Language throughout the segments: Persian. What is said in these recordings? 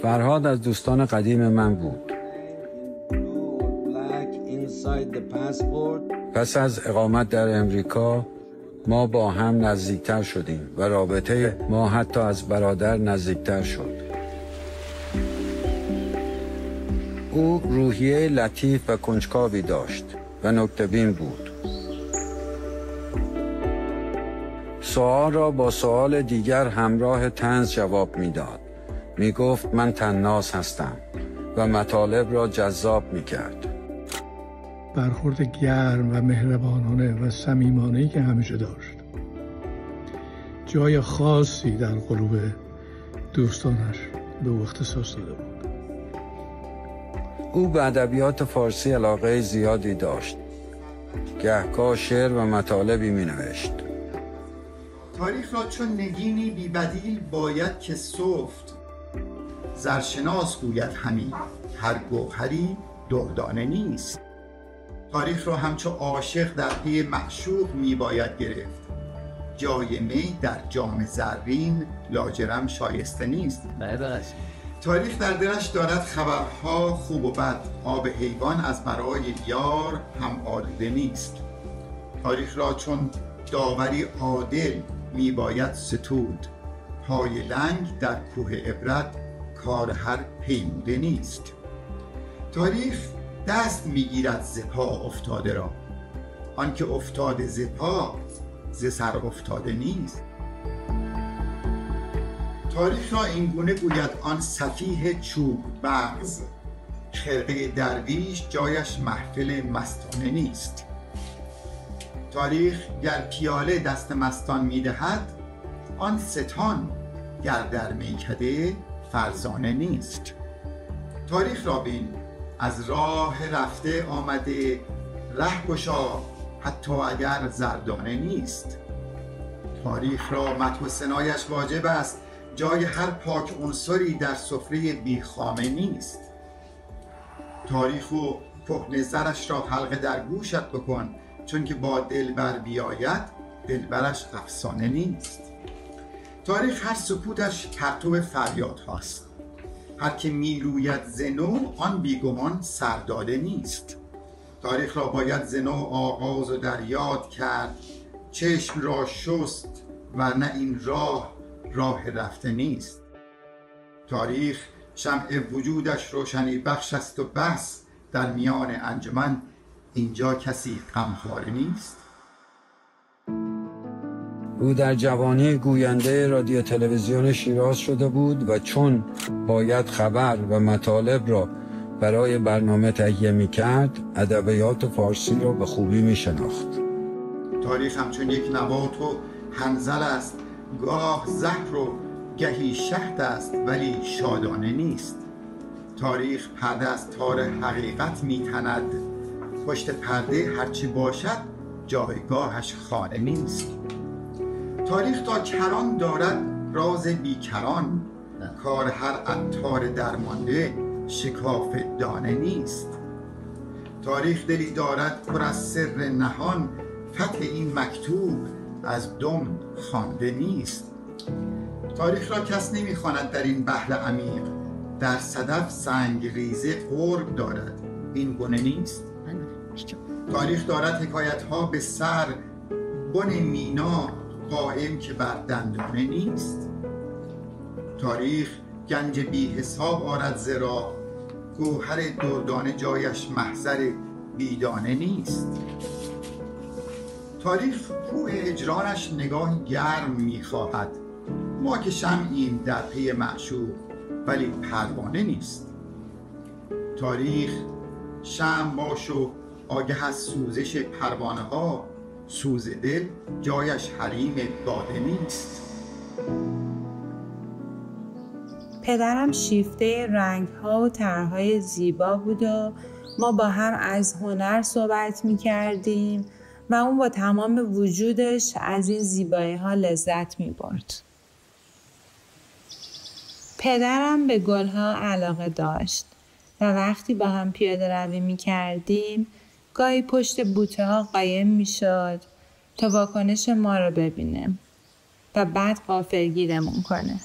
فرهاد از دوستان قدیم من بود. پس از اقامت در امریکا ما با هم نزدیکتر شدیم و رابطه ما حتی از برادر نزدیکتر شد. او روحیه لطیف و کنجکاوی داشت و نکته‌بین بود. سوال را با سوال دیگر همراه طنز جواب میداد. میگفت من طناز هستم و مطالب را جذاب میکرد. برخورد گرم و مهربانانه و صمیمانه‌ای که همیشه داشت جای خاصی در قلوب دوستانش به او اختصاص داده بود. او به ادبیات فارسی علاقه زیادی داشت. گهگاه شعر و مطالبی مینوشت. تاریخ را چون نگینی بی بدیل باید که سفت، زرشناس گوید همی هر گوهری دردانه نیست. تاریخ را همچو عاشق در پی معشوق می باید گرفت. جای می در جام زرین لاجرم شایسته نیست. تاریخ در دلش دارد خبرها خوب و بد. آب حیوان از برای یار هم آلوده نیست. تاریخ را چون داوری عادل می باید ستود. پای لنگ در کوه عبرت کار هر پیموده نیست. تاریخ دست می گیرد ز پا افتاده را، آنکه افتاده ز پا ز سر افتاده نیست. تاریخ را این گونه گوید آن سفیه چوب مغز، خرقه درویش جایش محفل مستانه نیست. تاریخ گر پیاله دست مستان می دهد، آن ستان گر در میکده فرزانه نیست. تاریخ را بین از راه رفته آمده، ره گشا حتی اگر زردانه نیست. تاریخ را مدح و ثنایش واجب است، جای هر پاک عنصری در سفره بیخامه نیست. تاریخ و کهنه زرش را حلقه در گوشت بکن، چون که با دلبر بیاید دلبرش افسانه نیست. تاریخ هر سکوتش پرتو فریاد هاست، هر که می روید ز نو آن بیگمان سرداده نیست. تاریخ را باید ز نو آغاز و در یاد کرد، چشم را شست ورنه این راه رفته نیست. تاریخ شمع وجودش روشنی بخش است و بس، در میان انجمن اینجا کسی غمخواره نیست. او در جوانی گوینده رادیو تلویزیون شیراز شده بود و چون باید خبر و مطالب را برای برنامه تهیه می‌کرد، ادبیات فارسی را به خوبی می‌شناخت. تاریخ همچون یک نبات و حنظل است، گاه زهر و گهی شهد است ولی شادانه نیست. تاریخ پرده از تار حقیقت می‌تند، پشت پرده هرچی باشد جایگاهش خانه نیست. تاریخ تا کران دارد راز بیکران، کار هر عطار درمانده شکاف دانه نیست. تاریخ دلی دارد پر از سر نهان، فتح این مکتوب از دم خوانده نیست. تاریخ را کس نمیخواند در این بحر عمیق، در صدف سنگ ریزه قرب دارد این گونه نیست. تاریخ دارد حکایت ها به سر، بن مینا قائم که بر دندانه نیست. تاریخ گنج بی حساب آرد ز راه، گوهر دردانه جایش محضر بیدانه نیست. تاریخ کوه هجرانش نگاهی گرم میخواهد، ما که شمعیم در پی معشوق ولی پروانه نیست. تاریخ شمع باش و آگه از سوزش پروانه ها، سوز دل جایش حریم باده نیست. پدرم شیفته رنگ‌ها و طرح‌های زیبا بود و ما با هم از هنر صحبت می‌کردیم و اون با تمام وجودش از این زیبایی‌ها لذت می‌برد. پدرم به گل‌ها علاقه داشت و وقتی با هم پیاده روی می‌کردیم گاهی پشت بوته‌ها قایم می‌شد تا واکنش ما رو ببینه و بعد غافلگیرمون کنه.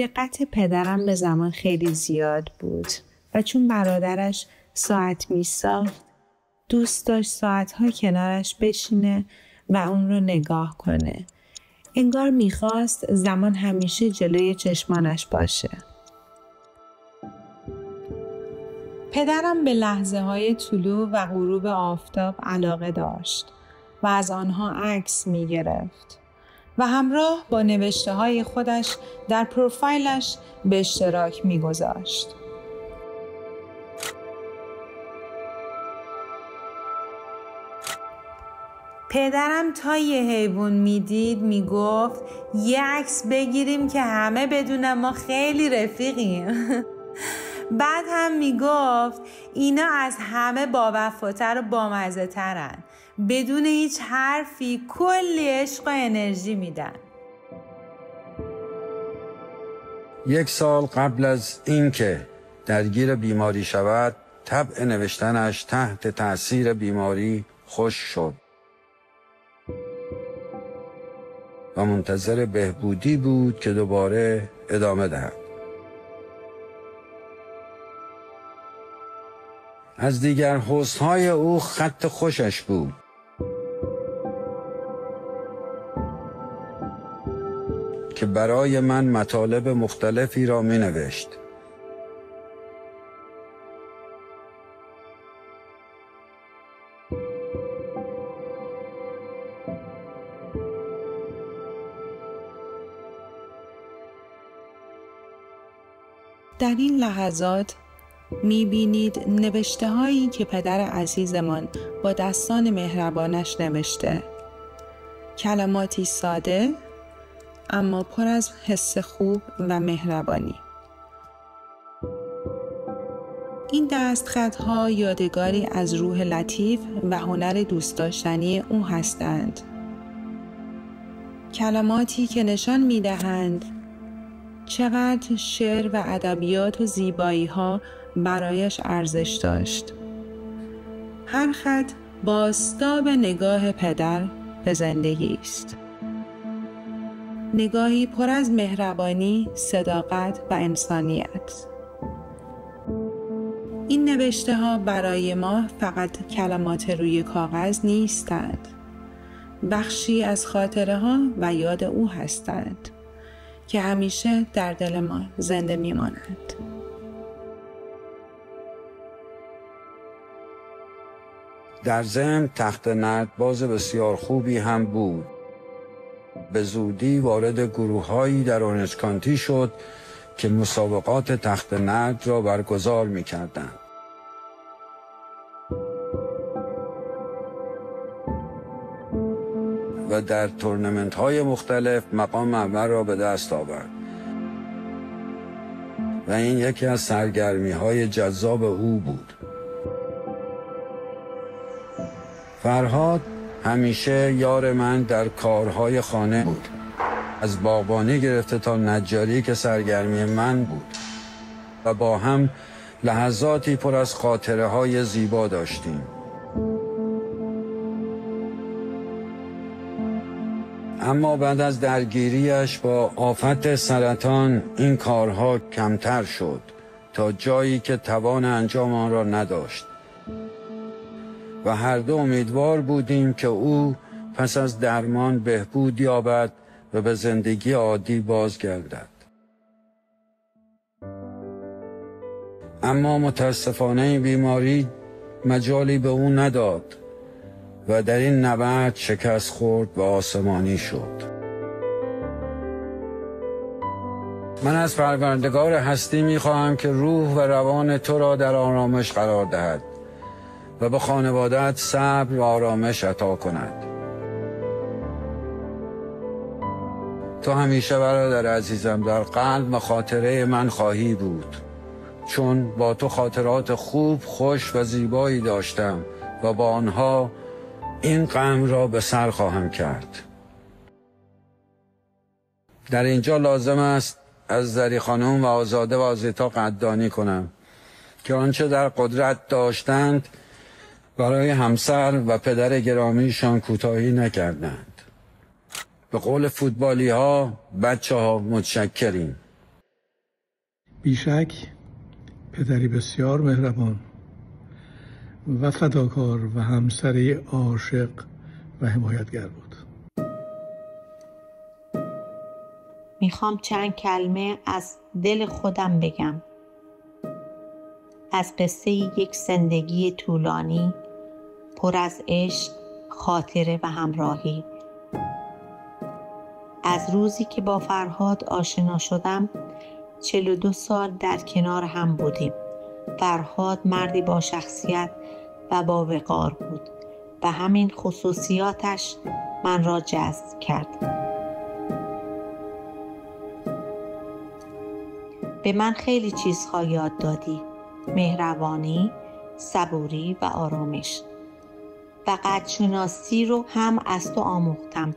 دقت پدرم به زمان خیلی زیاد بود و چون برادرش ساعت می‌ساخت دوست داشت ساعت‌ها کنارش بشینه و اون رو نگاه کنه. انگار می‌خواست زمان همیشه جلوی چشمانش باشه. پدرم به لحظه‌های طلوع و غروب آفتاب علاقه داشت و از آنها عکس می‌گرفت و همراه با نوشته‌های خودش در پروفایلش به اشتراک می‌گذاشت. پدرم تا یه حیوان میدید میگفت یه عکس بگیریم که همه بدونن ما خیلی رفیقیم. بعد هم میگفت اینا از همه با وفاتر و بامزه ترن. بدون هیچ حرفی کلی عشق و انرژی میدن. 1 سال قبل از اینکه درگیر بیماری شود، طبع نوشتنش تحت تأثیر بیماری خشک شد و منتظر بهبودی بود که دوباره ادامه دهد. از دیگر حسن‌های او خط خوشش بود. که برای من مطالب مختلفی را می نوشت. در این لحظات می‌بینید نوشته هایی که پدر عزیزمان با دستان مهربانش نوشته. کلماتی ساده اما پر از حس خوب و مهربانی. این دستخطها یادگاری از روح لطیف و هنر دوست داشتنی او هستند. کلماتی که نشان می‌دهند چقدر شعر و ادبیات و زیبایی‌ها برایش ارزش داشت. هر خط بازتاب نگاه پدر به زندگی است. نگاهی پر از مهربانی، صداقت و انسانیت. این نوشته ها برای ما فقط کلمات روی کاغذ نیستند. بخشی از خاطره ها و یاد او هستند که همیشه در دل ما زنده میمانند. در ضمن تخت نرد باز بسیار خوبی هم بود. به زودی وارد گروه‌هایی در اورنج کانتی شد که مسابقات تخت نرد را برگزار می‌کردند. و در تورنمنت‌های مختلف مقام اول را به دست آورد. و این یکی از سرگرمی‌های جذاب او بود. فرهاد همیشه یار من در کارهای خانه بود. از باغبانی گرفته تا نجاری که سرگرمی من بود. و با هم لحظاتی پر از خاطره‌های زیبا داشتیم. اما بعد از درگیریش با آفت سرطان این کارها کمتر شد تا جایی که توان انجام آن را نداشت. و هر دو امیدوار بودیم که او پس از درمان بهبود یابد و به زندگی عادی بازگردد. اما متاسفانه این بیماری مجالی به او نداد و در این نبرد شکست خورد و آسمانی شد. من از پروردگار هستی می‌خواهم که روح و روان تو را در آرامش قرار دهد و به خانواده‌ات صبر و آرامش عطا کند. تو همیشه برادر عزیزم در قلب و خاطره من خواهی بود، چون با تو خاطرات خوب، خوش و زیبایی داشتم و با آنها این غم را به سر خواهم کرد. در اینجا لازم است از زری خانم و آزاده و آزیتا قدردانی کنم که آنچه در قدرت داشتند برای همسر و پدر گرامیشان کوتاهی نکردند. به قول فوتبالی ها بچه ها متشکریم. بیشک پدری بسیار مهربان و فداکار و همسری عاشق و حمایتگر بود. میخوام چند کلمه از دل خودم بگم، از قصه یک زندگی طولانی پر از عشق، خاطره و همراهی. از روزی که با فرهاد آشنا شدم 42 سال در کنار هم بودیم. فرهاد مردی با شخصیت و با وقار بود و همین خصوصیاتش من را جذب کرد. به من خیلی چیزها یاد دادی: مهربانی، صبوری و آرامش. و قدرشناسی رو هم از تو آموختم.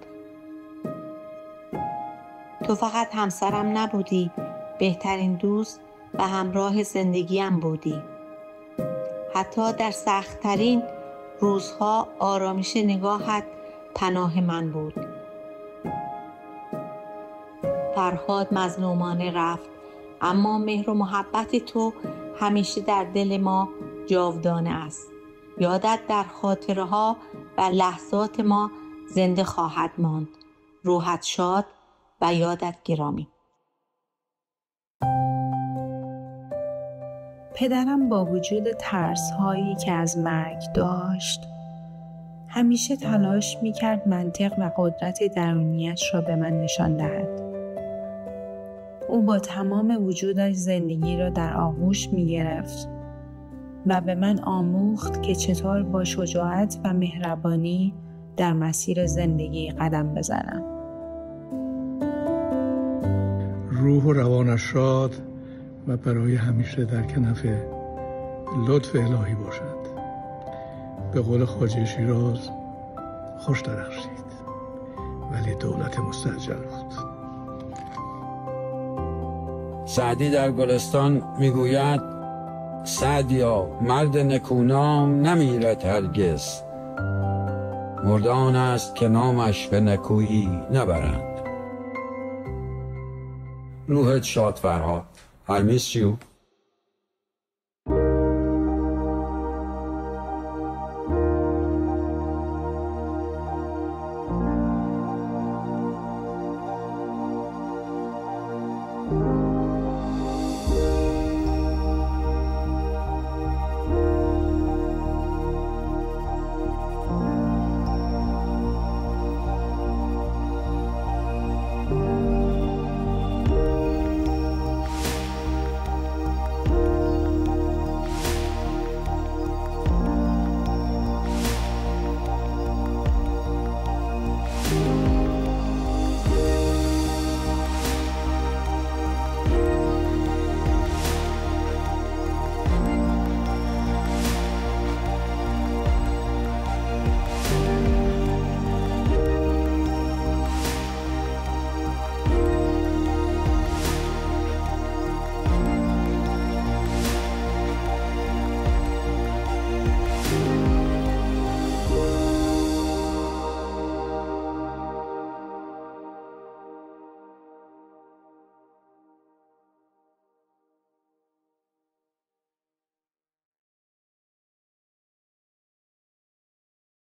تو فقط همسرم نبودی، بهترین دوست و همراه زندگیم بودی. حتی در سخت‌ترین روزها آرامش نگاهت پناه من بود. فرهاد مظلومانه رفت، اما مهر و محبت تو همیشه در دل ما جاودانه است. یادت در خاطره ها و لحظات ما زنده خواهد ماند. روحت شاد و یادت گرامی. پدرم با وجود ترس‌هایی که از مرگ داشت، همیشه تلاش می‌کرد منطق و قدرت درونیش را به من نشان دهد. او با تمام وجودش زندگی را در آغوش می‌گرفت و به من آموخت که چطور با شجاعت و مهربانی در مسیر زندگی قدم بزنم. روح و روانش شاد و برای همیشه در کنف لطف الهی باشد. به قول خواجه شیراز، خوش درخشید ولی دولت مستعجل بود. سعدی در گلستان میگوید: سعدیا مرد نکونام نمیرد هرگز، مردان است که نامش به نکویی نبرند. روحت شاد فرهاد. I miss you.